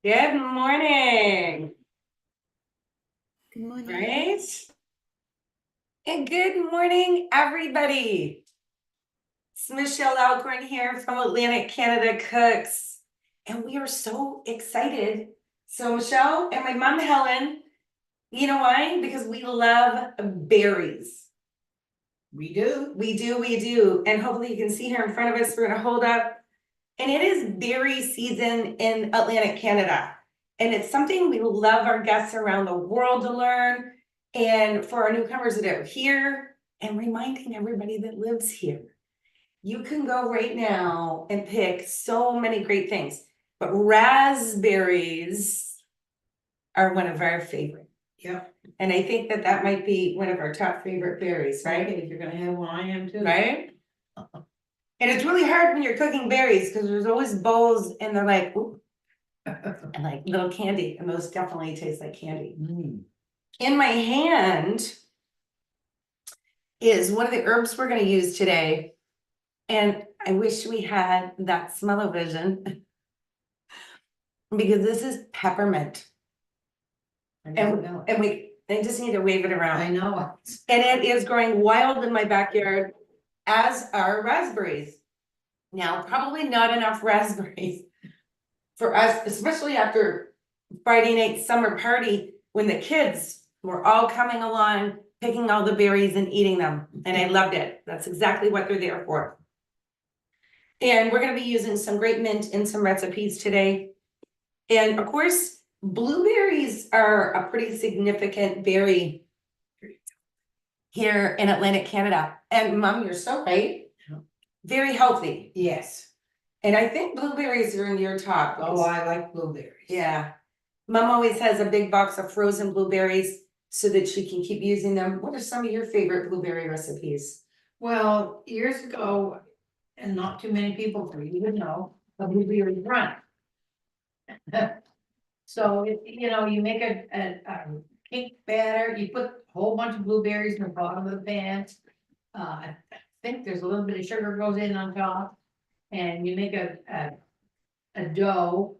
Good morning. Good morning. Right? And good morning, everybody. It's Michelle Alcorn here from Atlantic Canada Cooks. And we are so excited. So Michelle and my mom, Helen, you know why? Because we love berries. We do. We do. And hopefully you can see here in front of us, we're gonna hold up. And it is berry season in Atlantic Canada. And it's something we love our guests around the world to learn. And for our newcomers that are here, and reminding everybody that lives here, you can go right now and pick so many great things. But raspberries are one of our favorite. Yep. And I think that that might be one of our top favorite berries, right? If you're gonna have one, I am too. Right? And it's really hard when you're cooking berries because there's always bowls and they're like, ooh, and like little candy, and those definitely taste like candy. In my hand is one of the herbs we're going to use today. And I wish we had that smell-o-vision because this is peppermint. And we just need to wave it around. I know. And it is growing wild in my backyard, as are raspberries. Now, probably not enough raspberries for us, especially after Friday night summer party, when the kids were all coming along, picking all the berries and eating them. And I loved it. That's exactly what they're there for. And we're going to be using some great mint in some recipes today. And of course, blueberries are a pretty significant berry here in Atlantic Canada. And Mom, you're so right. Very healthy. Yes. And I think blueberries are in your top. Oh, I like blueberries. Yeah. Mom always has a big box of frozen blueberries so that she can keep using them. What are some of your favorite blueberry recipes? Well, years ago, and not too many people for you would know, a blueberry run. So if you make a cake batter, you put a whole bunch of blueberries in the bottom of the pan. I think there's a little bit of sugar goes in on top, and you make a dough.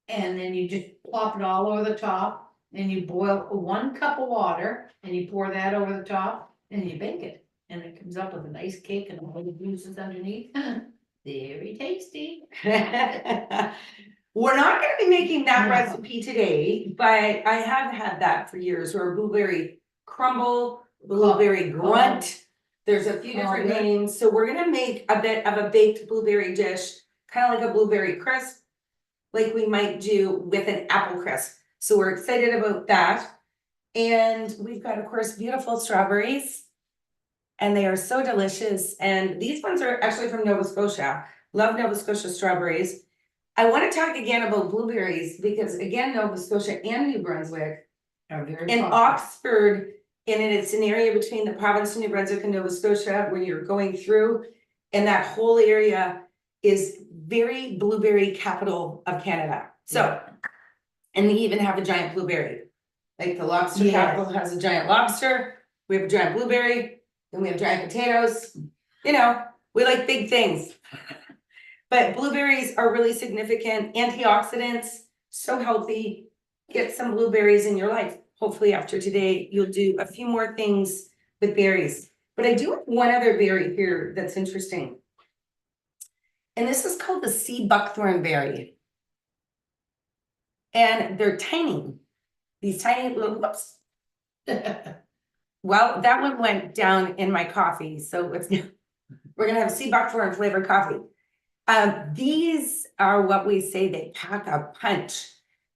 And then you just plop it all over the top, and you boil 1 cup of water, and you pour that over the top, and you bake it. And it comes up with a nice cake and all the juices underneath. Very tasty. We're not going to be making that recipe today, but I have had that for years, or blueberry crumble, blueberry grunt. There's a few different names. So we're going to make a bit of a baked blueberry dish, kind of like a blueberry crisp, like we might do with an apple crisp. So we're excited about that. And we've got, of course, beautiful strawberries. And they are so delicious. And these ones are actually from Nova Scotia. Love Nova Scotia strawberries. I want to talk again about blueberries because, again, Nova Scotia and New Brunswick Are very and popular. Oxford, and it's an area between the province of New Brunswick and Nova Scotia where you're going through, and that whole area is very blueberry capital of Canada. So, and they even have a giant blueberry. Like the lobster capital has a giant lobster. We have a giant blueberry, then we have giant potatoes. You know, we like big things. But blueberries are really significant antioxidants, so healthy. Get some blueberries in your life. Hopefully after today, you'll do a few more things with berries. But I do have one other berry here that's interesting. And this is called the sea buckthorn berry. And they're tiny. These tiny little, whoops. Well, that one went down in my coffee. So we're gonna have sea buckthorn flavored coffee. These are what we say they pack a punch.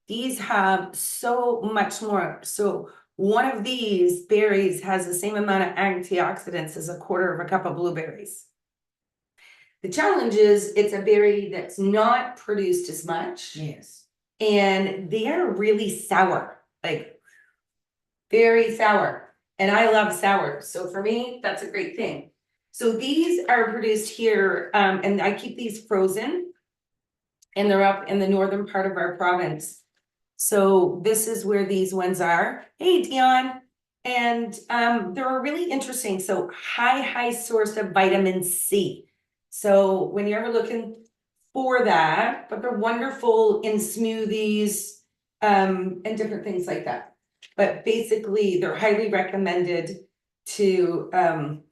These have so much more. So one of these berries has the same amount of antioxidants as a quarter of a cup of blueberries. The challenge is it's a berry that's not produced as much. Yes. And they are really sour, like very sour. And I love sour. So for me, that's a great thing. So these are produced here, and I keep these frozen, and they're up in the northern part of our province. So this is where these ones are. Hey, Dion. And they're really interesting. So high source of vitamin C. So when you're ever looking for that, but they're wonderful in smoothies, and different things like that. But basically, they're highly recommended to, and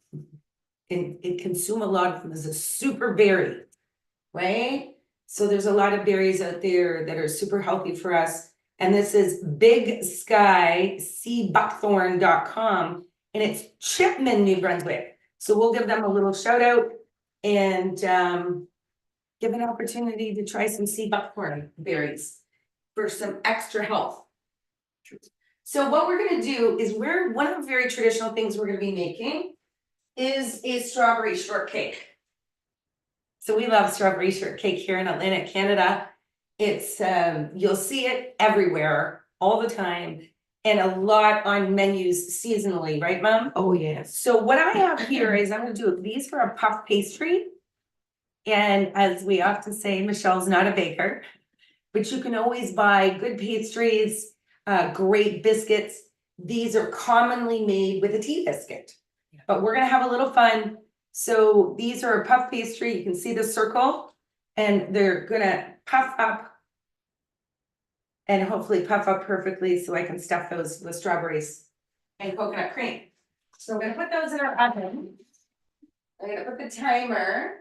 consume a lot of them as a super berry, right? So there's a lot of berries out there that are super healthy for us. And this is bigskyseabuckthorn.com, and it's Chipman, New Brunswick. So we'll give them a little shout out and give an opportunity to try some sea buckthorn berries for some extra health. So what we're gonna do is one of the very traditional things we're gonna be making is a strawberry shortcake. So we love strawberry shortcake here in Atlantic Canada. It's you'll see it everywhere all the time and a lot on menus seasonally, right, Mom? Oh, yes. So what I have here is I'm gonna do these are a puff pastry. And as we often say, Michelle's not a baker, but you can always buy good pastries, great biscuits. These are commonly made with a tea biscuit, but we're gonna have a little fun. So these are a puff pastry. You can see the circle and they're gonna puff up and hopefully puff up perfectly so I can stuff those with strawberries and coconut cream. So I'm gonna put those in our oven. I'm gonna put the timer.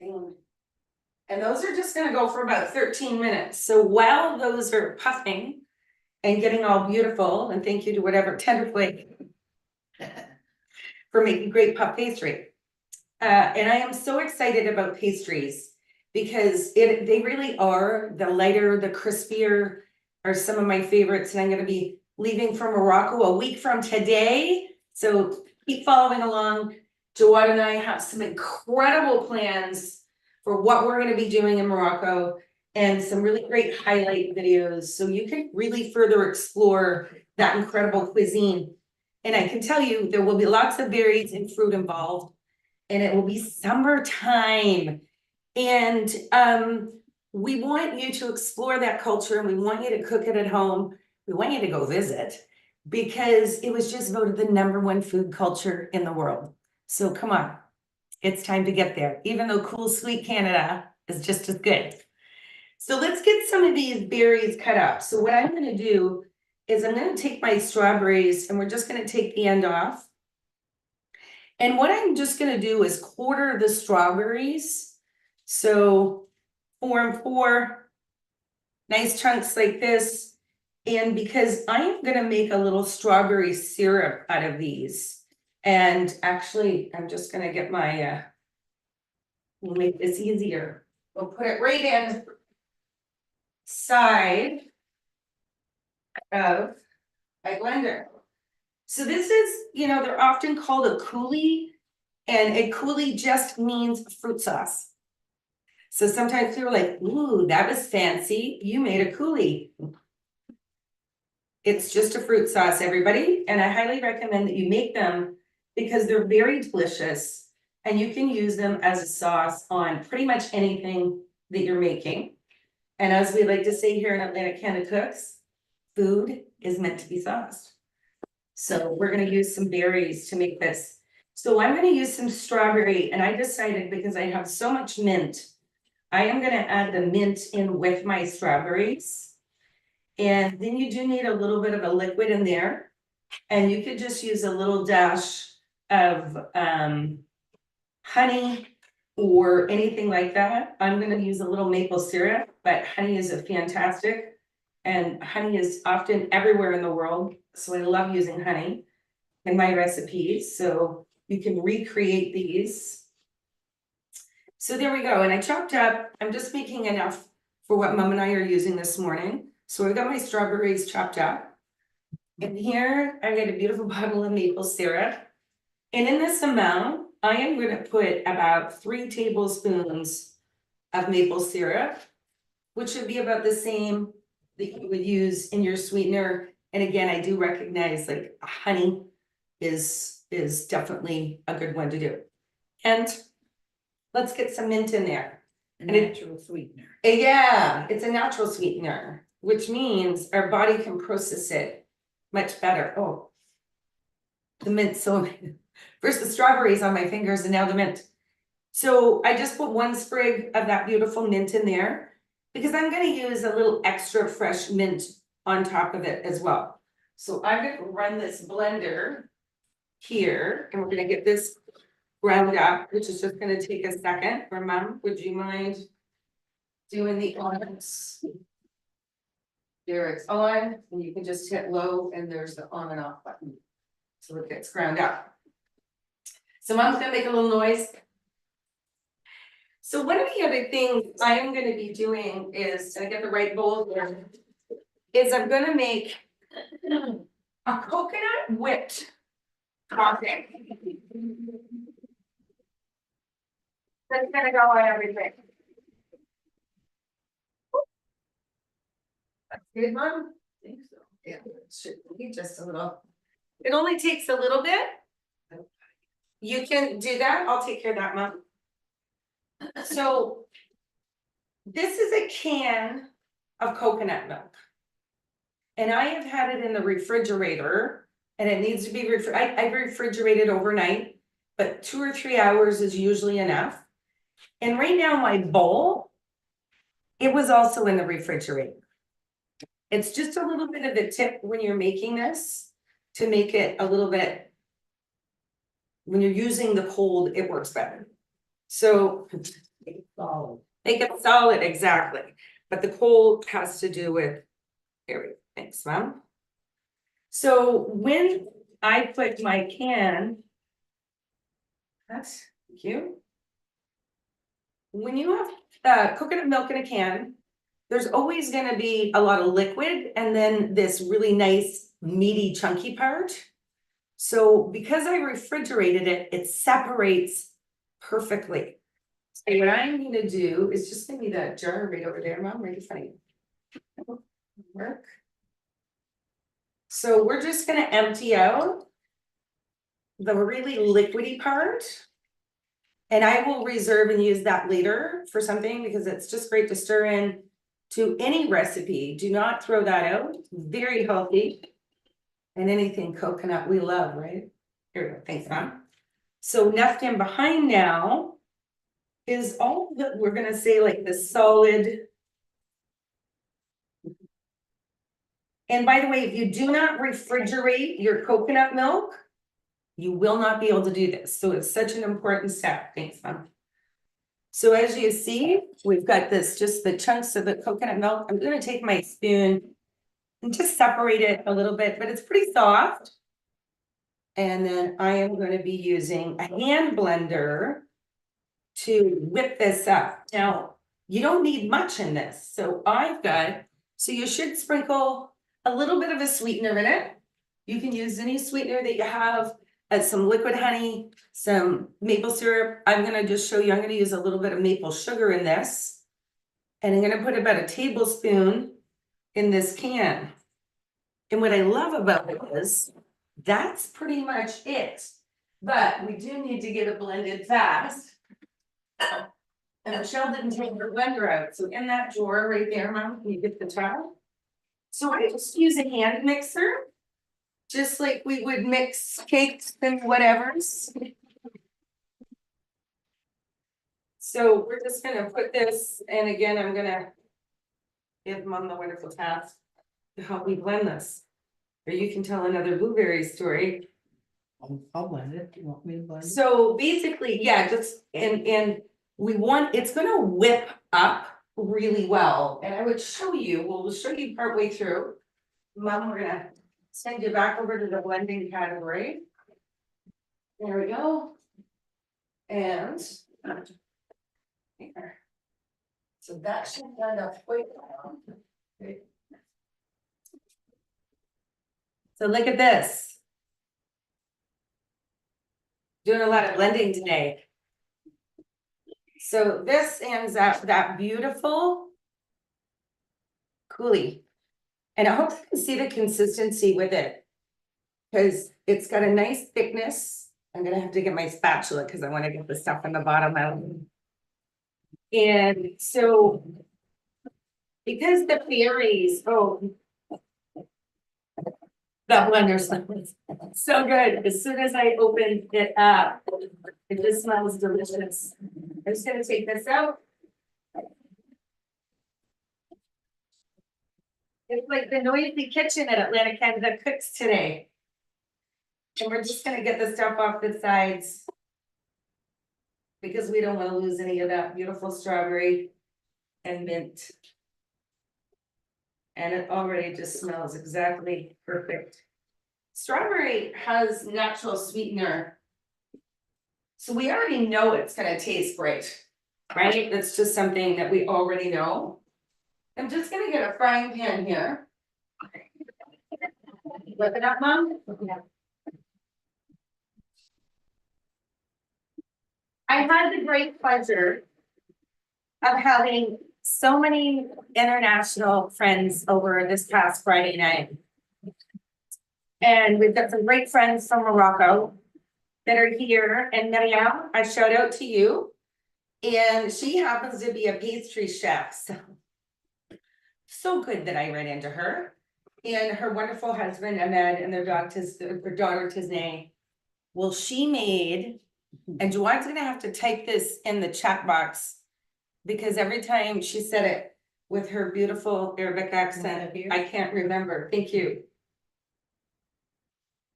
And those are just gonna go for about 13 minutes. So while those are puffing and getting all beautiful, and thank you to whatever Tenderflake for making great puff pastry. And I am so excited about pastries because they really are the lighter, the crispier are some of my favorites. And I'm gonna be leaving for Morocco a week from today. So keep following along. Jawad and I have some incredible plans for what we're gonna be doing in Morocco and some really great highlight videos. So you can really further explore that incredible cuisine. And I can tell you, there will be lots of berries and fruit involved and it will be summertime. And we want you to explore that culture and we want you to cook it at home. We want you to go visit because it was just voted the #1 food culture in the world. So come on, it's time to get there, even though cool, sweet Canada is just as good. So let's get some of these berries cut up. So what I'm gonna do is I'm gonna take my strawberries and we're just gonna take the end off. And what I'm just gonna do is quarter the strawberries. So 4 and 4, nice chunks like this. And because I am gonna make a little strawberry syrup out of these. And actually, I'm just gonna get my, we'll make this easier. We'll put it right inside of my blender. So this is, they're often called a coulis, and a coulis just means fruit sauce. So sometimes people are like, ooh, that was fancy. You made a coulis. It's just a fruit sauce, everybody. And I highly recommend that you make them because they're very delicious and you can use them as a sauce on pretty much anything that you're making. And as we like to say here in Atlantic Canada Cooks, food is meant to be sauced. So we're gonna use some berries to make this. So I'm gonna use some strawberry and I decided because I have so much mint, I am gonna add the mint in with my strawberries. And then you do need a little bit of a liquid in there. And you could just use a little dash of honey or anything like that. I'm gonna use a little maple syrup, but honey is a fantastic. And honey is often everywhere in the world. So I love using honey in my recipes. So you can recreate these. So there we go. And I chopped up, I'm just making enough for what Mom and I are using this morning. So I've got my strawberries chopped up. And here I've got a beautiful bottle of maple syrup. And in this amount, I am going to put about 3 tablespoons of maple syrup, which would be about the same that you would use in your sweetener. And again, I do recognize like honey is definitely a good one to do. And let's get some mint in there. A natural sweetener. Yeah, it's a natural sweetener, which means our body can process it much better. Oh, the mint. So first the strawberries on my fingers and now the mint. So I just put one sprig of that beautiful mint in there because I'm gonna use a little extra fresh mint on top of it as well. So I'm gonna run this blender here and we're gonna get this ground up, which is just gonna take a second. Or Mom, would you mind doing the honors? There it's on, and you can just hit low and there's the on and off button. So it gets ground up. So Mom's gonna make a little noise. So one of the other things I am gonna be doing is, and I get the right bowl here, is I'm gonna make a coconut whipped coffee. That's gonna go on everything. That's good, Mom? I think so. Yeah, it should be just a little. It only takes a little bit. You can do that, I'll take care of that, Mom. So this is a can of coconut milk. And I have had it in the refrigerator and it needs to be I refrigerate it overnight, but 2 or 3 hours is usually enough. And right now my bowl, it was also in the refrigerator. It's just a little bit of a tip when you're making this to make it a little bit, when you're using the cold, it works better. So make it solid, exactly. But the cold has to do with, here we go, thanks, Mom. So when I put my can, that's cute. When you have coconut milk in a can, there's always gonna be a lot of liquid and then this really nice meaty chunky part. So because I refrigerated it, it separates perfectly. So what I'm gonna do is just give me that jar right over there, Mom, right in front of you. Work. So we're just gonna empty out the really liquidy part. And I will reserve and use that later for something because it's just great to stir in to any recipe. Do not throw that out. Very healthy. And anything coconut we love, right? Here we go. Thanks, Mom. So left in behind now is all that we're gonna say like the solid. And by the way, if you do not refrigerate your coconut milk, you will not be able to do this. So it's such an important step. Thanks, Mom. So as you see, we've got this, just the chunks of the coconut milk. I'm gonna take my spoon and just separate it a little bit, but it's pretty soft. And then I am gonna be using a hand blender to whip this up. Now, you don't need much in this. So so you should sprinkle a little bit of a sweetener in it. You can use any sweetener that you have, some liquid honey, some maple syrup. I'm gonna just show you, I'm gonna use a little bit of maple sugar in this. And I'm gonna put about a tablespoon in this can. And what I love about it is, that's pretty much it. But we do need to get it blended fast. And Michelle didn't take her blender out, so in that drawer right there, Mom, can you get the towel? So I just use a hand mixer, just like we would mix cakes and whatevers. So we're just gonna put this, and again, I'm gonna give Mom the wonderful task to help me blend this. Or you can tell another blueberry story. I'll blend it. Do you want me to blend it? So basically, yeah, just, and we want, it's gonna whip up really well. And I would show you, we'll show you partway through. Mom, we're gonna send you back over to the blending category. There we go. And here. So that should end up quite well. Okay. So look at this. Doing a lot of blending today. So this ends up that beautiful coulis. And I hope you can see the consistency with it. Because it's got a nice thickness. I'm gonna have to get my spatula because I want to get the stuff in the bottom out. And so because the berries, That wonders. So good. As soon as I opened it up, it just smells delicious. I'm just gonna take this out. It's like the noisy kitchen at Atlantic Canada Cooks today. And we're just gonna get the stuff off the sides. Because we don't wanna lose any of that beautiful strawberry and mint. And it already just smells exactly perfect. Strawberry has natural sweetener. So we already know it's gonna taste great, right? That's just something that we already know. I'm just gonna get a frying pan here. Whip it up, Mom. I had the great pleasure of having so many international friends over this past Friday night. And we've got some great friends from Morocco that are here, and Mariam, I shout out to you. And she happens to be a pastry chef, so good that I ran into her. And her wonderful husband, Ahmed, and their daughter Tisney. Well, she made, and Juwan's gonna have to type this in the chat box. Because every time she said it with her beautiful Arabic accent, I can't remember, thank you.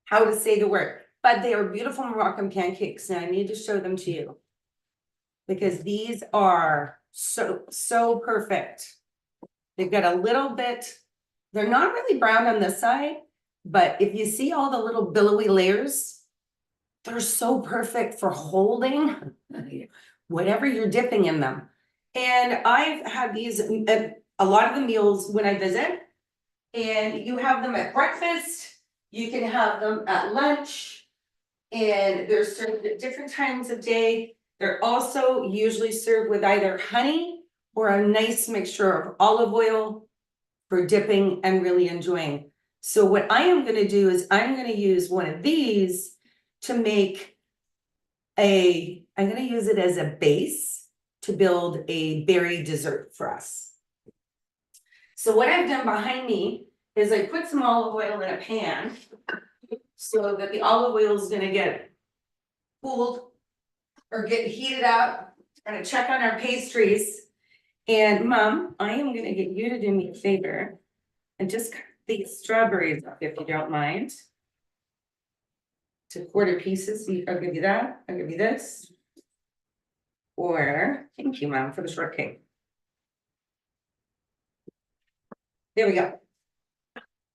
How to say the word, but they are beautiful Moroccan pancakes, and I need to show them to you. Because these are so perfect. They've got a little bit, they're not really brown on this side, but if you see all the little billowy layers, they're so perfect for holding whatever you're dipping in them. And I've had these at a lot of the meals when I visit, and you have them at breakfast, you can have them at lunch, and they're served at different times of day. They're also usually served with either honey or a nice mixture of olive oil for dipping and really enjoying. So what I am gonna do is I'm gonna use one of these to make I'm gonna use it as a base to build a berry dessert for us. So what I've done behind me is I put some olive oil in a pan so that the olive oil is gonna get cooled or get heated up. I'm gonna check on our pastries. And Mom, I am gonna get you to do me a favor and just cut these strawberries up if you don't mind. To quarter pieces, I'll give you that, I'll give you this. Or, thank you, Mom, for the shortcake. There we go.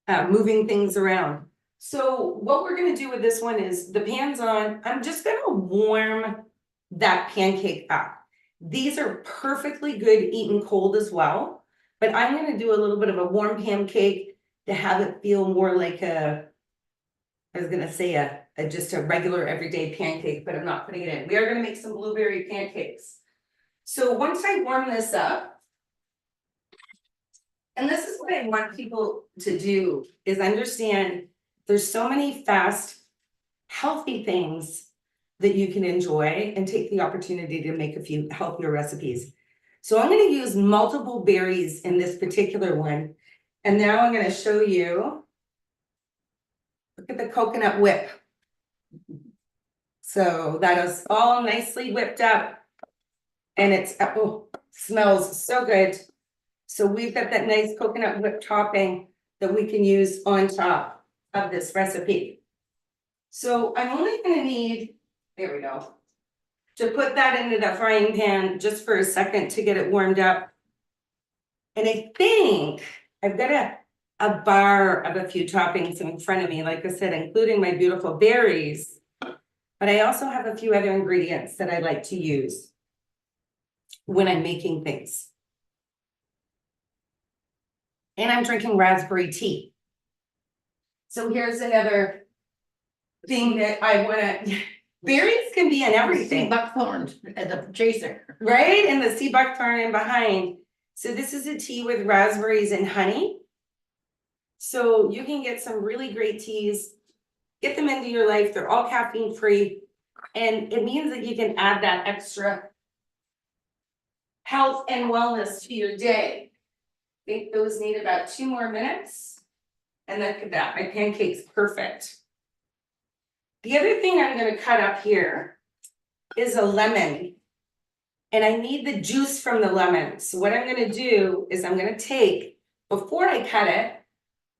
Moving things around. So what we're gonna do with this one is the pan's on. I'm just gonna warm that pancake up. These are perfectly good eaten cold as well, but I'm gonna do a little bit of a warm pancake to have it feel more like I was gonna say just a regular everyday pancake, but I'm not putting it in. We are gonna make some blueberry pancakes. So once I warm this up, and this is what I want people to do, is understand there's so many fast, healthy things that you can enjoy and take the opportunity to make a few healthier recipes. So I'm gonna use multiple berries in this particular one. And now I'm gonna show you, look at the coconut whip. So that is all nicely whipped up. And it's, oh, smells so good. So we've got that nice coconut whip topping that we can use on top of this recipe. So I'm only gonna need, there we go, to put that into the frying pan just for a second to get it warmed up. And I think I've got a bar of a few toppings in front of me, like I said, including my beautiful berries. But I also have a few other ingredients that I like to use when I'm making things. And I'm drinking raspberry tea. So here's another thing that I wanna, berries can be in everything. Buckthorn as a chaser. Right, and the sea buckthorn in behind. So this is a tea with raspberries and honey. So you can get some really great teas, get them into your life, they're all caffeine free. And it means that you can add that extra health and wellness to your day. I think those need about 2 more minutes. And look at that, my pancake's perfect. The other thing I'm gonna cut up here is a lemon. And I need the juice from the lemon. So what I'm gonna do is I'm gonna take, before I cut it,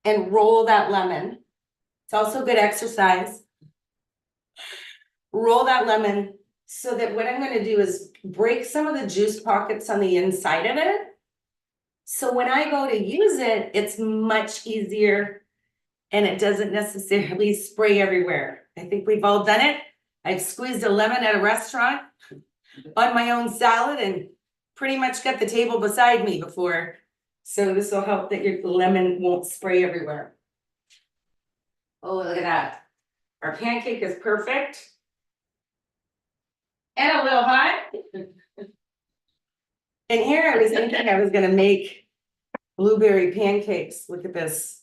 and roll that lemon. It's also good exercise. Roll that lemon so that what I'm gonna do is break some of the juice pockets on the inside of it. So when I go to use it, it's much easier and it doesn't necessarily spray everywhere. I think we've all done it. I've squeezed a lemon at a restaurant on my own salad and pretty much got the table beside me before. So this will help that your lemon won't spray everywhere. Oh, look at that. Our pancake is perfect. And a little hot. And here I was thinking I was gonna make blueberry pancakes. Look at this.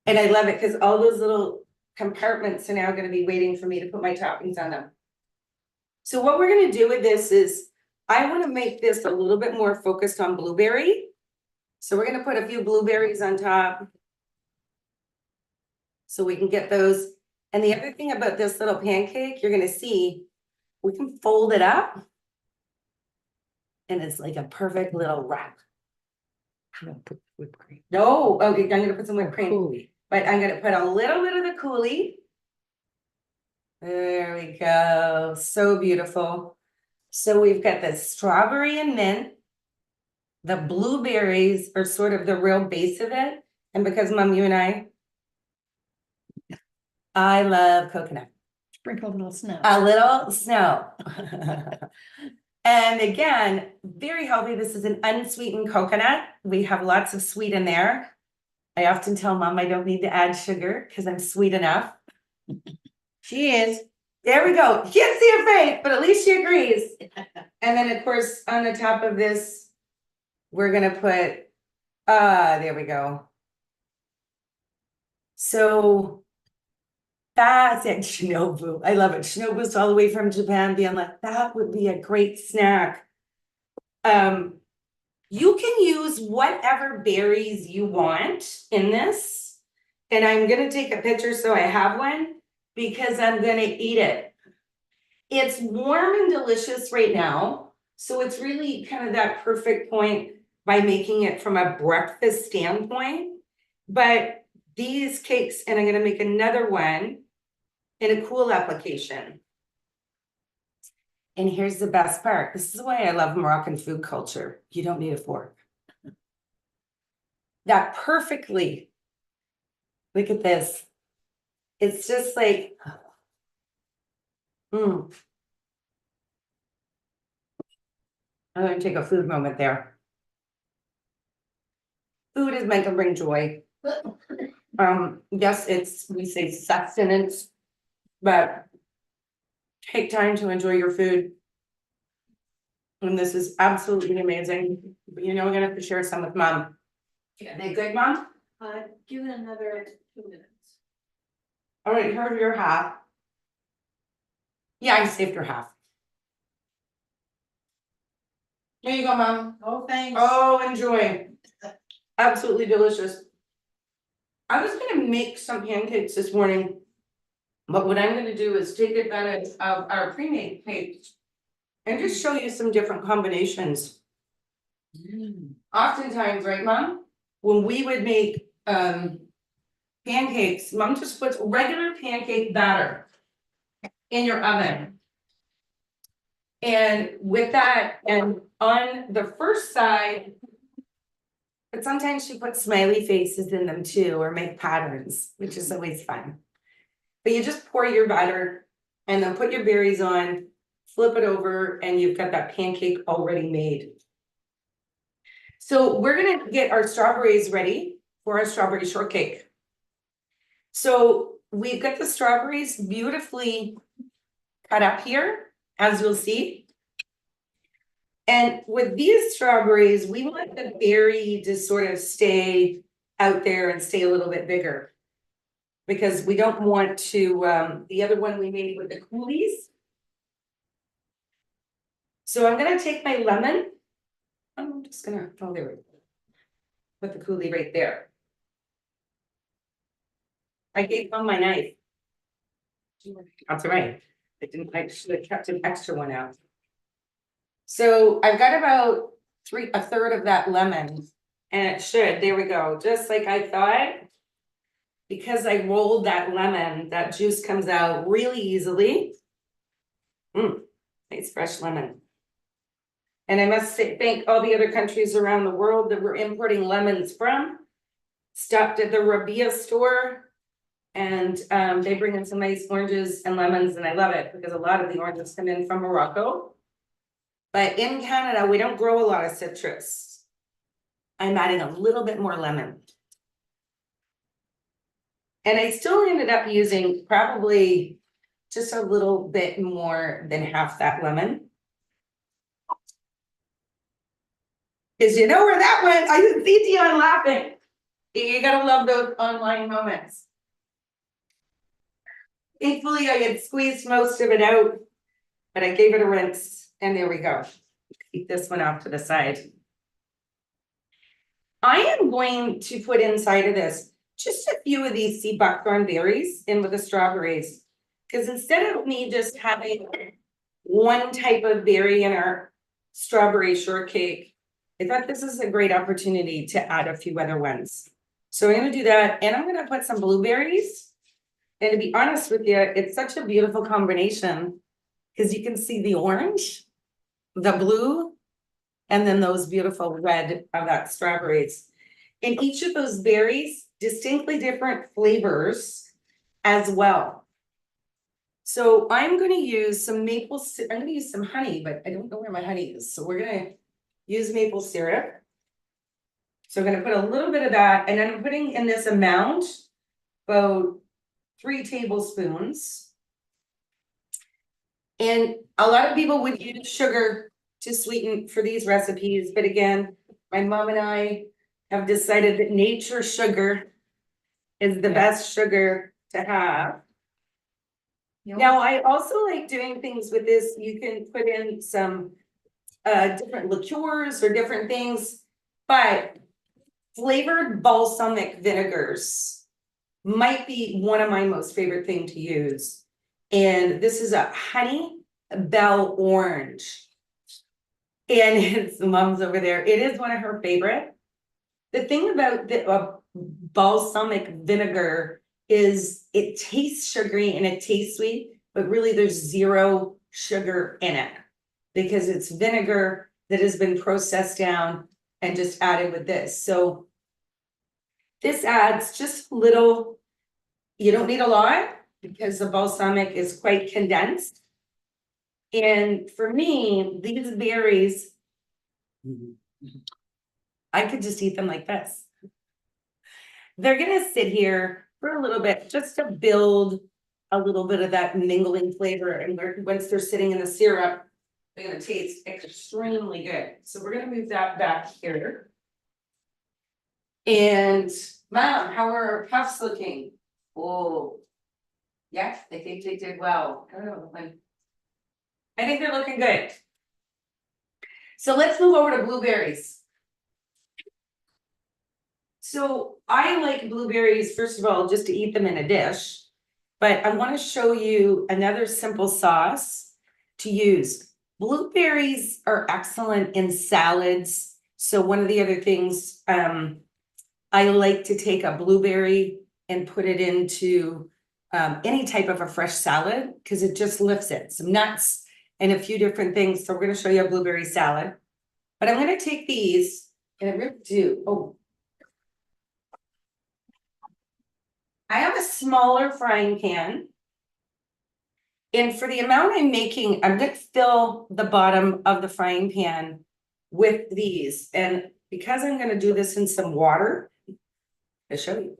And I love it because all those little compartments are now gonna be waiting for me to put my toppings on them. So what we're gonna do with this is, I wanna make this a little bit more focused on blueberry. So we're gonna put a few blueberries on top. So we can get those. And the other thing about this little pancake, you're gonna see, we can fold it up. And it's like a perfect little wrap. No, put whipped cream. No, okay, I'm gonna put some whipped cream, Coulis. but I'm gonna put a little bit of the coulis. There we go, so beautiful. So we've got the strawberry and mint. The blueberries are sort of the real base of it. And because Mom, you and I love coconut. Sprinkle a little snow. A little snow. And again, very healthy. This is an unsweetened coconut. We have lots of sweet in there. I often tell Mom I don't need to add sugar because I'm sweet enough. She is. There we go. You can't see her face, but at least she agrees. And then of course, on the top of this, we're gonna put, there we go. So that's it, shinobu. I love it. Shinobu's all the way from Japan being like, that would be a great snack. You can use whatever berries you want in this. And I'm gonna take a picture so I have one because I'm gonna eat it. It's warm and delicious right now. So it's really kind of that perfect point by making it from a breakfast standpoint. But these cakes, and I'm gonna make another one in a cool application. And here's the best part. This is why I love Moroccan food culture. You don't need a fork. That perfectly, look at this. It's just like, I'm gonna take a food moment there. Food is meant to bring joy. Yes, we say sustenance, but take time to enjoy your food. And this is absolutely amazing. But you know, we're gonna have to share some with Mom. Are they good, Mom? Give it another 2 minutes. All right, here's your half. Yeah, I saved your half. There you go, Mom. Oh, thanks. Oh, enjoy. Absolutely delicious. I was gonna make some pancakes this morning, but what I'm gonna do is take advantage of our pre-made cakes and just show you some different combinations. Oftentimes, right, Mom? When we would make pancakes, Mom just puts regular pancake batter in your oven. And with that, and on the first side, but sometimes she puts smiley faces in them too, or make patterns, which is always fun. But you just pour your batter and then put your berries on, flip it over, and you've got that pancake already made. So we're gonna get our strawberries ready for our strawberry shortcake. So we've got the strawberries beautifully cut up here, as you'll see. And with these strawberries, we want the berry to sort of stay out there and stay a little bit bigger. Because we don't want to, the other one we made with the coulis. So I'm gonna take my lemon. I'm just gonna, oh, there we go. put the coulis right there. I gave them my knife. That's all right. I should have kept an extra one out. So I've got about a third of that lemon, and it should, there we go, just like I thought. Because I rolled that lemon, that juice comes out really easily. Nice fresh lemon. And I must say, thank all the other countries around the world that we're importing lemons from. Stopped at the Arabia store. And they bring in some nice oranges and lemons, and I love it because a lot of the oranges come in from Morocco. But in Canada, we don't grow a lot of citrus. I'm adding a little bit more lemon. And I still ended up using probably just a little bit more than half that lemon. Because you know where that went? I didn't see Dion laughing. You gotta love those online moments. Thankfully, I had squeezed most of it out, but I gave it a rinse, and there we go. Keep this one off to the side. I am going to put inside of this just a few of these sea buckthorn berries in with the strawberries. Because instead of me just having one type of berry in our strawberry shortcake, I thought this is a great opportunity to add a few other ones. So I'm gonna do that, and I'm gonna put some blueberries. And to be honest with you, it's such a beautiful combination because you can see the orange, the blue, and then those beautiful red of that strawberries. And each of those berries, distinctly different flavors as well. So I'm gonna use some I'm gonna use some honey, but I don't know where my honey is. So we're gonna use maple syrup. So I'm gonna put a little bit of that, and I'm putting in this amount, about 3 tablespoons. And a lot of people would use sugar to sweeten for these recipes, but again, my mom and I have decided that nature sugar is the best sugar to have. Now, I also like doing things with this. You can put in some different liqueurs or different things, but flavored balsamic vinegars might be one of my most favorite thing to use. And this is a honey bell orange. And it's mom's over there. It is one of her favorite. The thing about the balsamic vinegar is it tastes sugary and it tastes sweet, but really there's 0 sugar in it because it's vinegar that has been processed down and just added with this. So this adds just a little, you don't need a lot because the balsamic is quite condensed. And for me, these berries, I could just eat them like this. They're gonna sit here for a little bit just to build a little bit of that mingling flavor. And once they're sitting in the syrup, they're gonna taste extremely good. So we're gonna move that back here. And Mom, how are our puffs looking? Oh, yes, I think they did well. I think they're looking good. So let's move over to blueberries. So I like blueberries, first of all, just to eat them in a dish, but I want to show you another simple sauce to use. Blueberries are excellent in salads. So one of the other things, I like to take a blueberry and put it into any type of a fresh salad because it just lifts it. Some nuts and a few different things. So we're going to show you a blueberry salad. But I'm going to take these and I really do. I have a smaller frying pan. And for the amount I'm making, I'm going to fill the bottom of the frying pan with these. And because I'm going to do this in some water, I'll show you.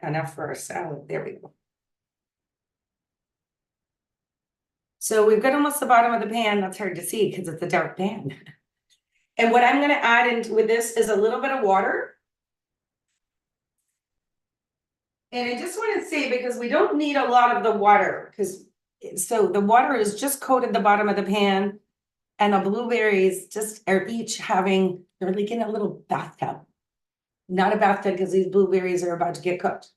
Enough for our salad. There we go. So we've got almost the bottom of the pan. That's hard to see because it's a dark pan. And what I'm going to add in with this is a little bit of water. And I just want to say, because we don't need a lot of the water, because so the water is just coated the bottom of the pan. And the blueberries just are each having, they're like in a little bathtub. Not a bathtub because these blueberries are about to get cooked.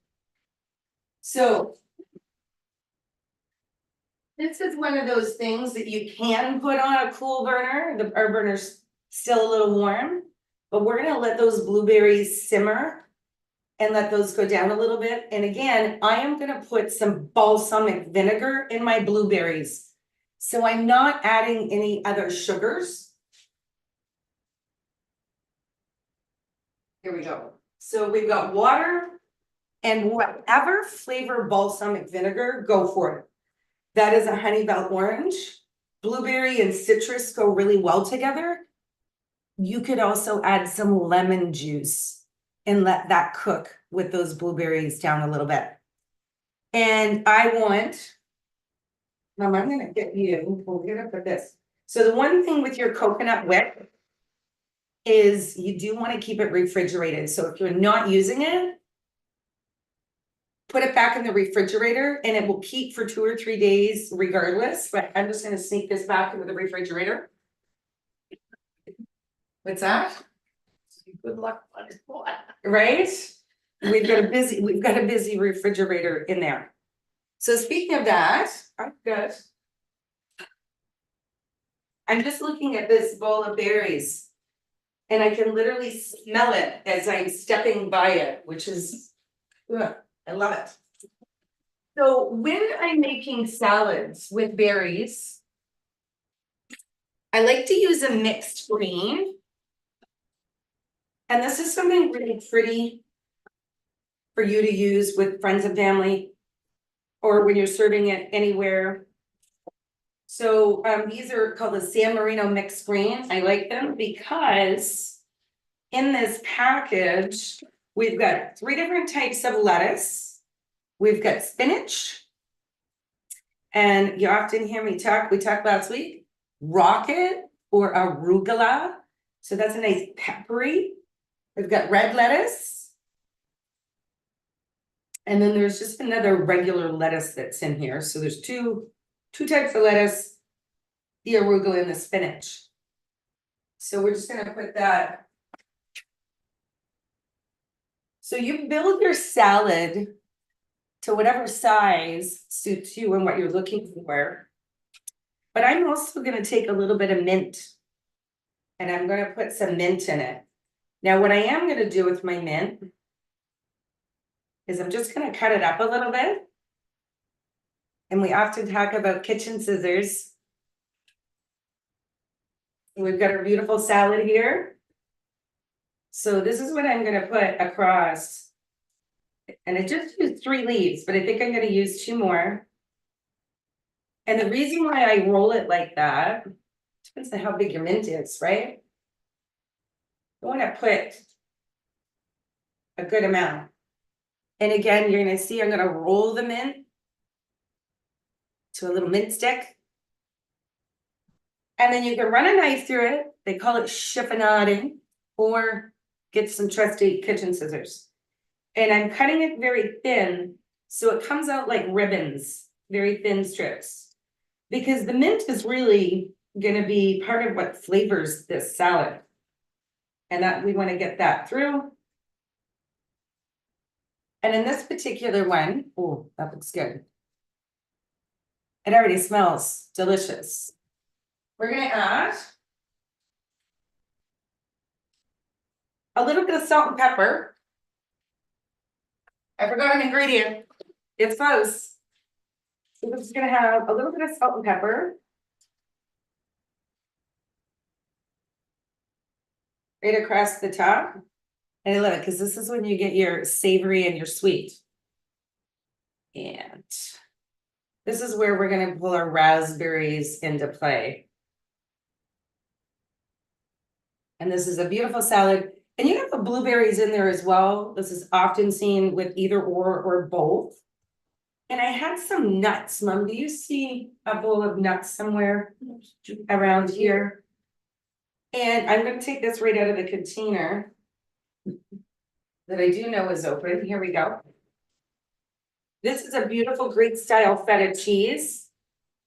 So. This is one of those things that you can put on a cool burner. Our burner's still a little warm, but we're gonna let those blueberries simmer and let those go down a little bit. And again, I am gonna put some balsamic vinegar in my blueberries. So I'm not adding any other sugars. Here we go. So we've got water and whatever flavor balsamic vinegar, go for it. That is a honey bell orange. Blueberry and citrus go really well together. You could also add some lemon juice and let that cook with those blueberries down a little bit. And I want, Mom, I'm gonna get you, we're gonna put this. So the one thing with your coconut whip is you do want to keep it refrigerated. So if you're not using it, put it back in the refrigerator and it will keep for 2 or 3 days regardless, but I'm just gonna sneak this back into the refrigerator. What's that? Good luck on this one. Right? We've got a busy refrigerator in there. So speaking of that, I'm good. I'm just looking at this bowl of berries. And I can literally smell it as I'm stepping by it, which is, ugh, I love it. So when I'm making salads with berries, I like to use a mixed green. And this is something really pretty for you to use with friends and family or when you're serving it anywhere. So these are called the San Marino mixed green. I like them because in this package, we've got 3 different types of lettuce. We've got spinach. And you often hear me talk, we talked last week, rocket or arugula. So that's a nice peppery. We've got red lettuce. And then there's just another regular lettuce that's in here. So there's two types of lettuce, the arugula and the spinach. So we're just gonna put that. So you build your salad to whatever size suits you and what you're looking for. But I'm also gonna take a little bit of mint and I'm gonna put some mint in it. Now, what I am gonna do with my mint is I'm just gonna cut it up a little bit. And we often talk about kitchen scissors. We've got our beautiful salad here. So this is what I'm gonna put across. And I just used 3 leaves, but I think I'm gonna use 2 more. And the reason why I roll it like that, depends on how big your mint is, right? I wanna put a good amount. And again, you're gonna see I'm gonna roll the mint to a little mint stick. And then you can run a knife through it. They call it chiffonading, or get some trusty kitchen scissors. And I'm cutting it very thin, so it comes out like ribbons, very thin strips. Because the mint is really gonna be part of what flavors this salad. And that we wanna get that through. And in this particular one, oh, that looks good. It already smells delicious. We're gonna add a little bit of salt and pepper. I forgot an ingredient. It's close. So we're just gonna have a little bit of salt and pepper. Right across the top. And I love it because this is when you get your savory and your sweet. And this is where we're gonna pull our raspberries into play. And this is a beautiful salad. And you have the blueberries in there as well. This is often seen with either or both. And I had some nuts. Mom, do you see a bowl of nuts somewhere around here? And I'm gonna take this right out of the container that I do know is open. Here we go. This is a beautiful Greek style feta cheese.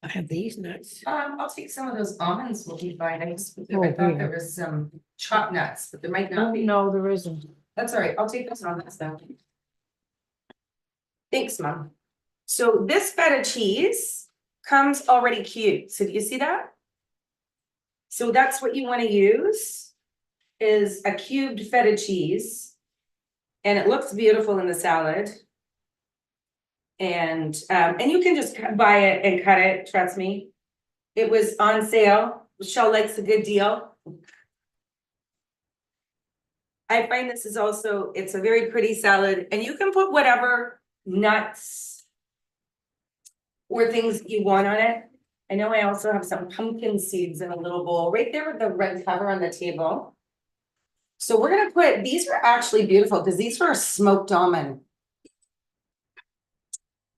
I have these nuts. I'll take some of those almonds will be fine. I Oh, thought yeah. there was some chopped nuts, but there might Oh, not be. no, there isn't. That's all right. I'll take those almonds though. Thanks, Mom. So this feta cheese comes already cubed. So do you see that? So that's what you want to use is a cubed feta cheese. And it looks beautiful in the salad. And you can just buy it and cut it, trust me. It was on sale. Michelle likes a good deal. I find this is also, it's a very pretty salad, and you can put whatever nuts or things you want on it. I know I also have some pumpkin seeds in a little bowl right there with the red cover on the table. So we're gonna put, these are actually beautiful because these are smoked almond.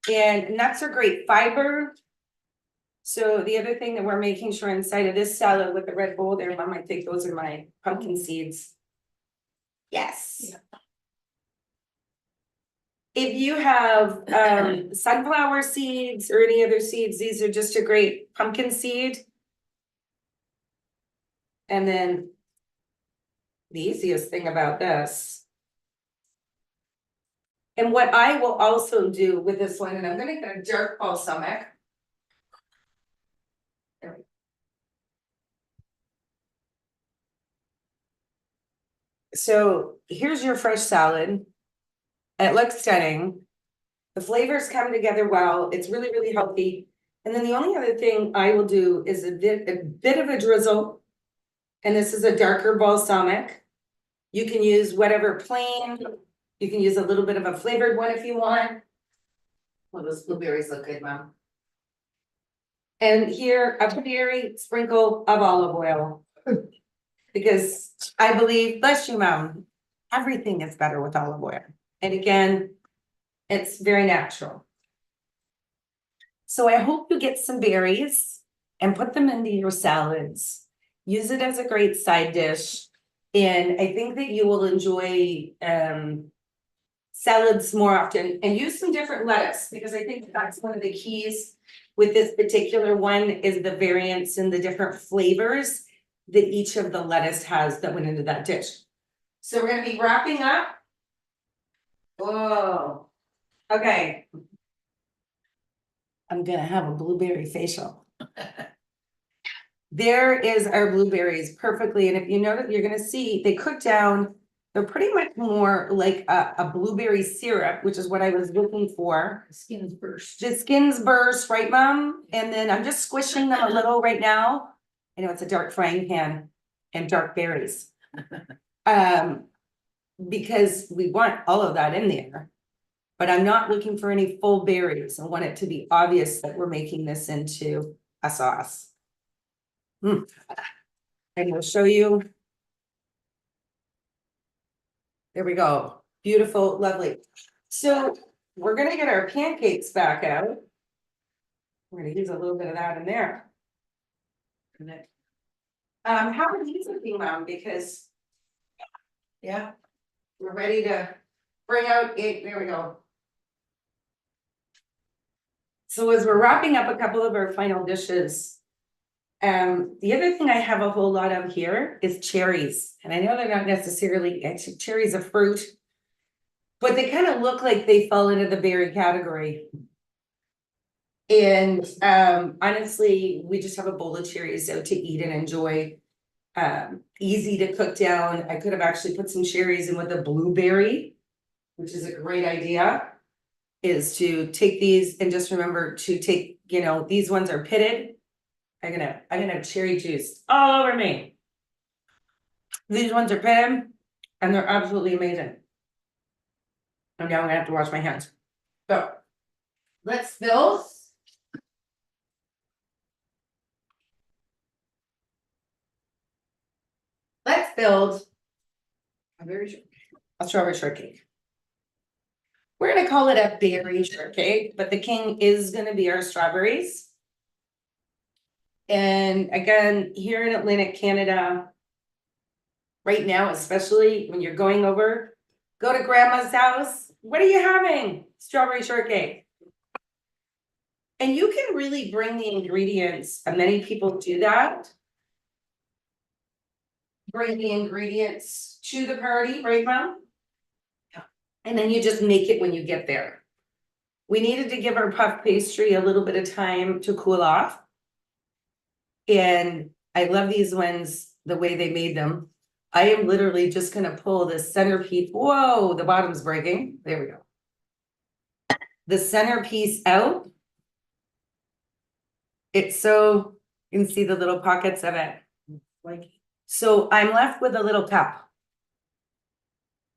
And nuts are great fiber. So the other thing that we're making sure inside of this salad with the red bowl there, Mom, I think those are my pumpkin seeds. Yes. Yeah. If you have sunflower seeds or any other seeds, these are just a great pumpkin seed. And then the easiest thing about this. And what I will also do with this one, and I'm gonna get a dark balsamic. There we go. So here's your fresh salad. It looks stunning. The flavors come together well. It's really, really healthy. And then the only other thing I will do is a bit of a drizzle. And this is a darker balsamic. You can use whatever plain. You can use a little bit of a flavored one if you want. Well, those blueberries look good, Mom. And here, a very sprinkle of olive oil. Because I believe, bless you, Mom, everything is better with olive oil. And again, it's very natural. So I hope you get some berries and put them into your salads. Use it as a great side dish. And I think that you will enjoy salads more often, and use some different lettuce, because I think that's one of the keys with this particular one is the variance in the different flavors that each of the lettuce has that went into that dish. So we're gonna be wrapping up. Whoa, okay. I'm gonna have a blueberry facial. There is our blueberries perfectly, and if you notice, you're gonna see they cook down. They're pretty much more like a blueberry syrup, which is what I was looking for. Skins burst. The skins burst, right, Mom? And then I'm just squishing them a little right now. I know it's a dark frying pan and dark berries. Because we want all of that in there. But I'm not looking for any full berries. I want it to be obvious that we're making this into a sauce. And we'll show you. There we go. Beautiful, lovely. So we're gonna get our pancakes back out. We're gonna use a little bit of that in there. How are these looking, Mom? Because yeah, we're ready to bring out it. There we go. So as we're wrapping up a couple of our final dishes, the other thing I have a whole lot of here is cherries. And I know they're not necessarily, actually cherries a fruit, but they kind of look like they fall into the berry category. And honestly, we just have a bowl of cherries out to eat and enjoy. Easy to cook down. I could have actually put some cherries in with a blueberry, which is a great idea, is to take these and just remember to take, you know, these ones are pitted. I'm gonna have cherry juice all over me. These ones are pitted and they're absolutely amazing. And now I'm gonna have to wash my hands. So let's fill. Let's build a strawberry shortcake. We're gonna call it a berry shortcake, but the king is gonna be our strawberries. And again, here in Atlantic Canada, right now, especially when you're going over, go to grandma's house. What are you having? Strawberry shortcake. And you can really bring the ingredients, and many people do that. Bring the ingredients to the party, right, Mom? Yeah. And then you just make it when you get there. We needed to give our puff pastry a little bit of time to cool off. And I love these ones, the way they made them. I am literally just gonna pull the centerpiece. Whoa, the bottom's breaking. There we go. The centerpiece out. It's so, you can see the little pockets of it. Like, So I'm left with a little cup.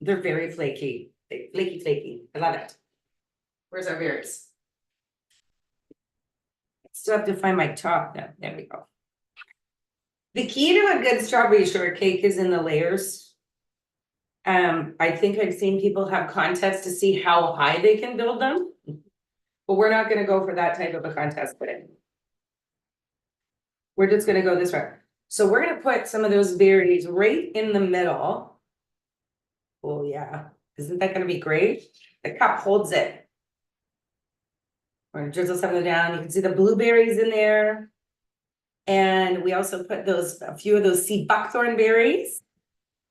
They're very flaky, flaky. I love it. Where's our berries? Still have to find my top now. There we go. The key to a good strawberry shortcake is in the layers. I think I've seen people have contests to see how high they can build them. But we're not gonna go for that type of a contest today. We're just gonna go this way. So we're gonna put some of those berries right in the middle. Oh yeah, isn't that gonna be great? The cup holds it. We're gonna drizzle some of them down. You can see the blueberries in there. And we also put a few of those sea buckthorn berries.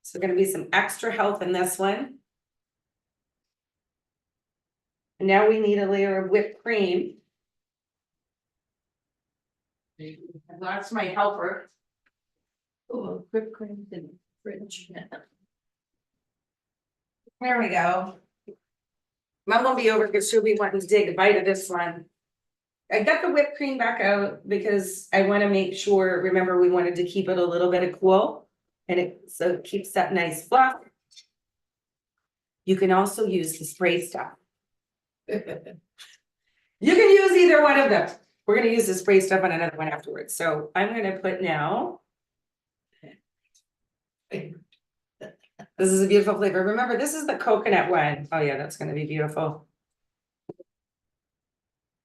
So gonna be some extra health in this one. And now we need a layer of whipped cream. That's my helper. oh, whipped cream in the fridge. There we go. Mom will be over because she'll be wanting to take a bite of this one. I got the whipped cream back out because I want to make sure, remember, we wanted to keep it a little bit of cool. And it keeps that nice fluff. You can also use the spray stuff. You can use either one of them. We're gonna use the spray stuff on another one afterwards. So I'm gonna put now. This is a beautiful flavor. Remember, this is the coconut one. Oh yeah, that's gonna be beautiful.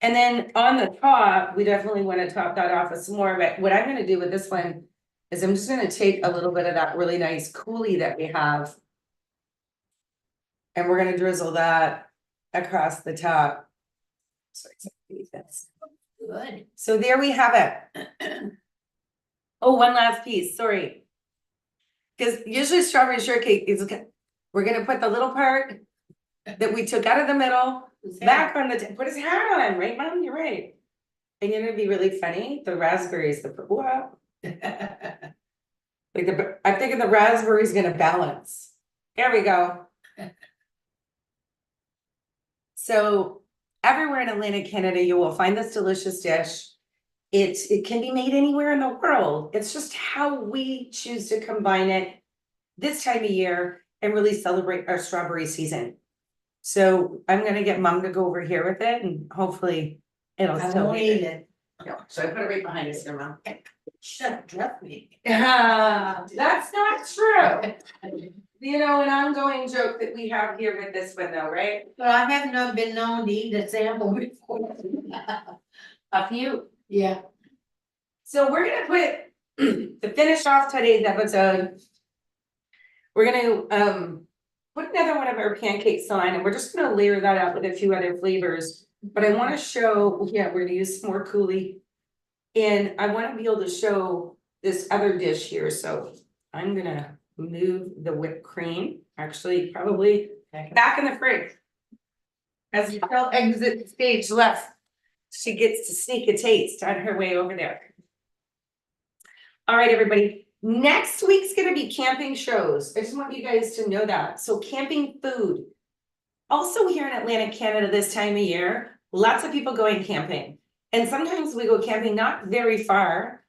And then on the top, we definitely want to top that off with some more, but what I'm gonna do with this one is I'm just gonna take a little bit of that really nice coulis that we have. And we're gonna drizzle that across the top. So exactly this. Good. So there we have it. Oh, one last piece, sorry. Because usually strawberry shortcake is, we're gonna put the little part that we took out of the middle back on put his hat on, right, Mom? You're right. And you know, it'd be really funny, the raspberries, wow. Like I'm thinking the raspberry's gonna balance. There we go. So everywhere in Atlantic Canada, you will find this delicious dish. It can be made anywhere in the world. It's just how we choose to combine it this time of year and really celebrate our strawberry season. So I'm gonna get Mom to go over here with it and hopefully it'll I still won't be eat there. it. No, so I put it right behind us there, Mom. Shut up, me. That's not true. You know, an ongoing joke that we have here with this one though, right? But I have not been known to eat a sample before. A few. Yeah. So we're gonna put, to finish off today's episode, we're gonna put another one of our pancakes on, and we're just gonna layer that up with a few other flavors. But I wanna show, yeah, we're gonna use some more coulis. And I wanna be able to show this other dish here, so I'm gonna move the whipped cream, actually probably back in the fridge. As Michelle exits stage left, she gets to sneak a taste on her way over there. All right, everybody, next week's gonna be camping shows. I just want you guys to know that. So camping food. Also here in Atlantic Canada this time of year, lots of people going camping. And sometimes we go camping not very far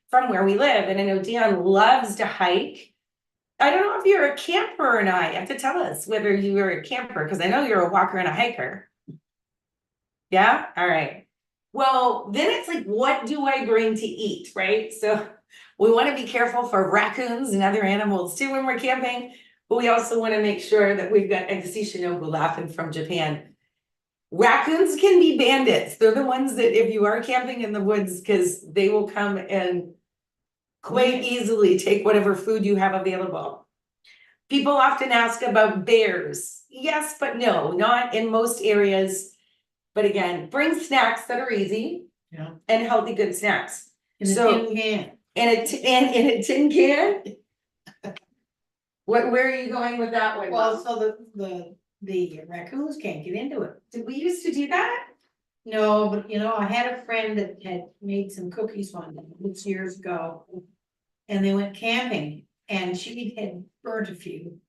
from where we live. And I know Dion loves to hike. I don't know if you're a camper or not. You have to tell us whether you are a camper, because I know you're a walker and a hiker. Yeah, all right. Well, then it's like, what do I bring to eat, right? So we want to be careful for raccoons and other animals too when we're camping, but we also want to make sure that we've got, I see Shinobu laughing from Japan. Raccoons can be bandits. They're the ones that if you are camping in the woods, because they will come and quite easily take whatever food you have available. People often ask about bears. Yes, but no, not in most areas. But again, bring snacks that are easy. Yeah. And healthy, good snacks. In a So- tin can. In a tin can? Where are you going with that one? Well, Mom? so the raccoons can't get into it. Did we used to do that? No, but you know, I had a friend that had made some cookies one day, this years ago. And they went camping and she had burnt a few.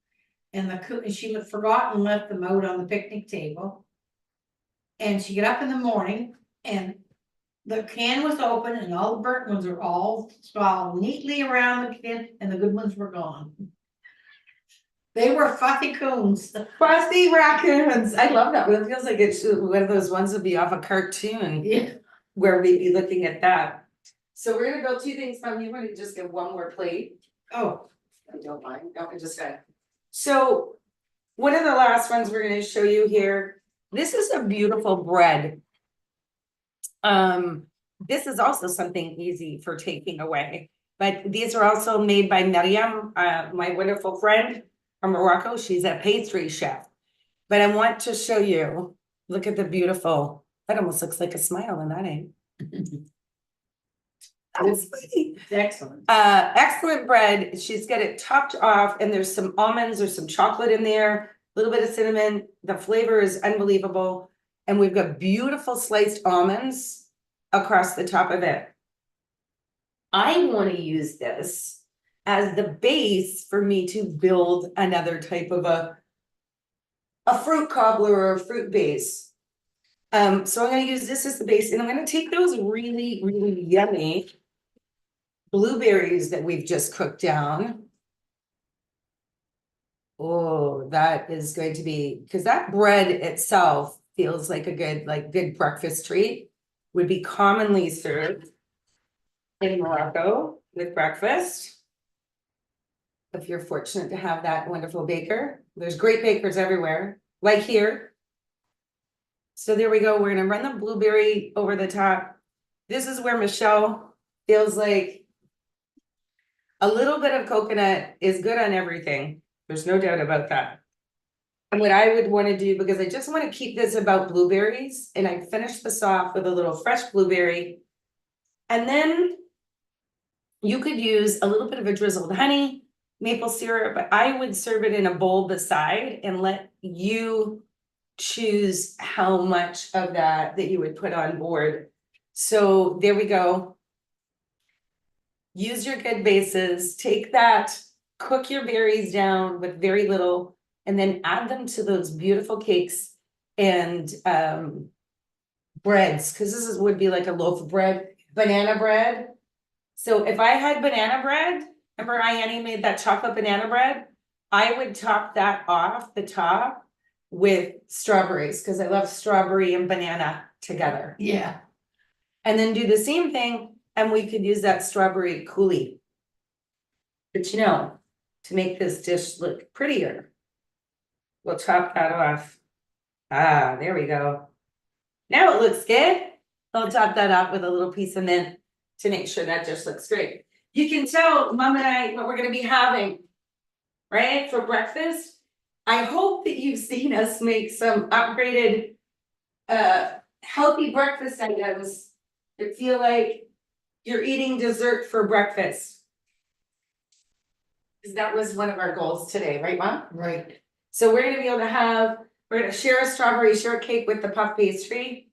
And she had forgotten and left them out on the picnic table. And she got up in the morning and the can was open and all the burnt ones are all swallowed neatly around the can and the good ones were gone. They were fussy coons. Frosty raccoons. I love that. It feels like it's one of those ones would be off a cartoon Yeah. where we'd be looking at that. So we're gonna build two things. Mom, you want to just get one more plate? Oh, I don't mind. No, I just got. So one of the last ones we're gonna show you here. This is a beautiful bread. This is also something easy for taking away, but these are also made by Miriam, my wonderful friend from Morocco. She's a pastry chef. But I want to show you, look at the beautiful, that almost looks like a smile in that, eh? That's pretty. it's excellent. Excellent bread. She's got it topped off and there's some almonds, there's some chocolate in there, a little bit of cinnamon. The flavor is unbelievable. And we've got beautiful sliced almonds across the top of it. I want to use this as the base for me to build another type of a fruit cobbler or a fruit base. So I'm going to use this as the base and I'm going to take those really, really yummy blueberries that we've just cooked down. Oh, that is going to be, because that bread itself feels like a good breakfast treat, would be commonly served in Morocco with breakfast. If you're fortunate to have that wonderful baker, there's great bakers everywhere, like here. So there we go. We're gonna run the blueberry over the top. This is where Michelle feels like a little bit of coconut is good on everything. There's no doubt about that. And what I would want to do, because I just want to keep this about blueberries, and I finish this off with a little fresh blueberry. And then you could use a little bit of a drizzled honey, maple syrup, but I would serve it in a bowl beside and let you choose how much of that you would put on board. So there we go. Use your good bases, take that, cook your berries down with very little, and then add them to those beautiful cakes and breads, because this would be like a loaf of bread, banana bread. So if I had banana bread, remember Annie made that chocolate banana bread? I would top that off the top with strawberries, because I love strawberry and banana together. Yeah. And then do the same thing, and we could use that strawberry coulis. But you know, to make this dish look prettier, we'll chop that off. Ah, there we go. Now it looks good. I'll top that off with a little piece of mint to make sure that dish looks great. You can tell Mom and I what we're gonna be having, right, for breakfast. I hope that you've seen us make some upgraded, healthy breakfast items that feel like you're eating dessert for breakfast. Because that was one of our goals today, right, Mom? Right. So we're gonna be able to we're gonna share a strawberry shortcake with the puff pastry.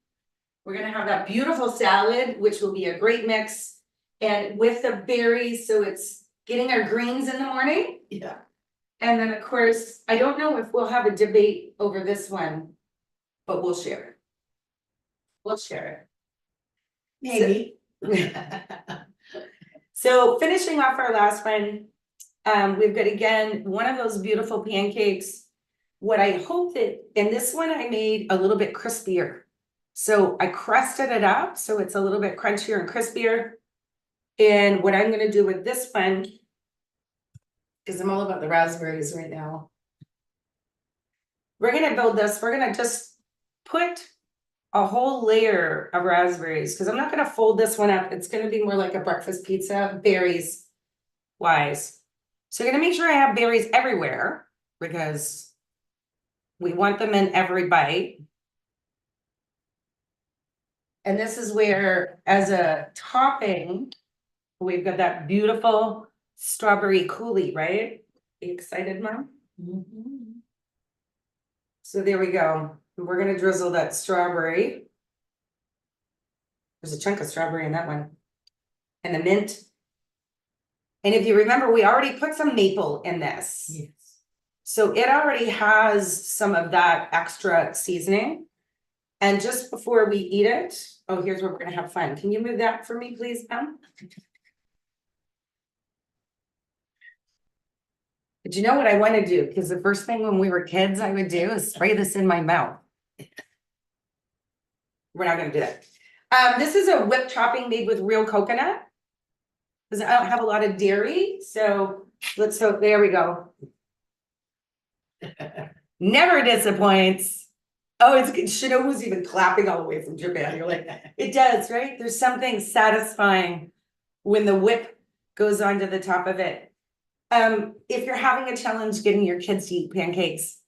We're gonna have that beautiful salad, which will be a great mix. And with the berries, so it's getting our greens in the morning. Yeah. And then, of course, I don't know if we'll have a debate over this one, but we'll share it. We'll share Maybe. it. So finishing off our last one, we've got again, one of those beautiful pancakes. What I hope that, and this one I made a little bit crispier. So I crusted it up, so it's a little bit crunchier and crispier. And what I'm gonna do with this one, because I'm all about the raspberries right now. We're gonna build this, we're gonna just put a whole layer of raspberries, because I'm not gonna fold this one up. It's gonna be more like a breakfast pizza, berries wise. So I'm gonna make sure I have berries everywhere, because we want them in every bite. And this is where, as a topping, we've got that beautiful strawberry coulis, right? You excited, Mom? Mhm. So there we go. We're gonna drizzle that strawberry. There's a chunk of strawberry in that one. And the mint. And if you remember, we already put some maple in this. Yes. So it already has some of that extra seasoning. And just before we eat it, oh, here's where we're gonna have fun. Can you move that for me, please, Pam? But you know what I want to do? Because the first thing when we were kids I would do is spray this in my mouth. We're not gonna do that. This is a whipped topping made with real coconut. Because I don't have a lot of dairy, so let's hope, there we go. Never disappoints. Oh, it's good. Shino was even clapping all the way from Japan. You're like, it does, right? There's something satisfying when the whip goes onto the top of it. If you're having a challenge getting your kids to eat pancakes,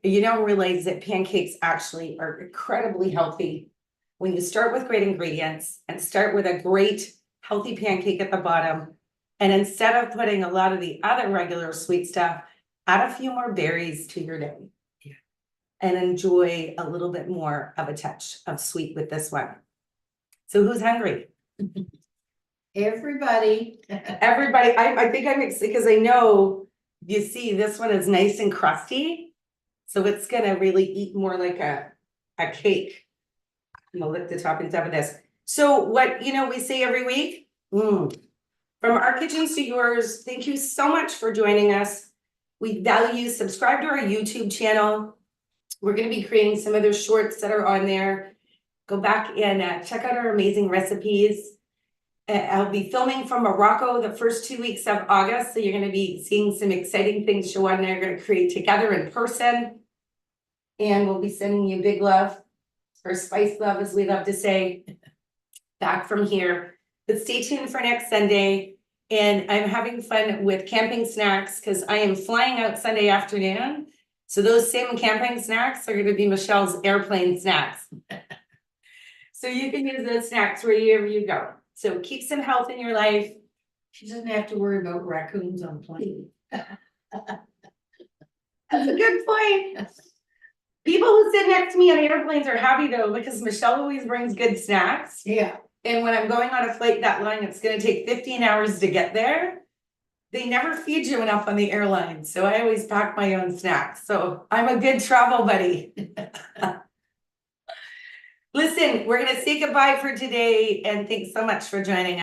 you don't realize that pancakes actually are incredibly healthy. When you start with great ingredients and start with a great healthy pancake at the bottom, and instead of putting a lot of the other regular sweet stuff, add a few more berries to your day. Yeah. And enjoy a little bit more of a touch of sweet with this one. So who's hungry? Everybody. Everybody, I think I'm excited because I know, you see, this one is nice and crusty. So it's gonna really eat more like a cake. I'm gonna lick the toppings up of this. So what, we say every week, from our kitchens to yours, thank you so much for joining us. We value, subscribe to our YouTube channel. We're gonna be creating some other shorts that are on there. Go back and check out our amazing recipes. I'll be filming from Morocco the first 2 weeks of August, so you're gonna be seeing some exciting things Shawan and I are gonna create together in person. And we'll be sending you big love, or spice love, as we love to say, back from here. But stay tuned for next Sunday. And I'm having fun with camping snacks because I am flying out Sunday afternoon. So those same camping snacks are gonna be Michelle's airplane snacks. So you can use those snacks wherever you go. So keep some health in your life. She doesn't have to worry about raccoons on plane. That's a good point. People who sit next to me on airplanes are happy though, because Michelle always brings good snacks. Yeah. And when I'm going on a flight that long, it's gonna take 15 hours to get there. They never feed you enough on the airline, so I always pack my own snacks. So I'm a good travel buddy. Listen, we're gonna say goodbye for today, and thanks so much for joining us.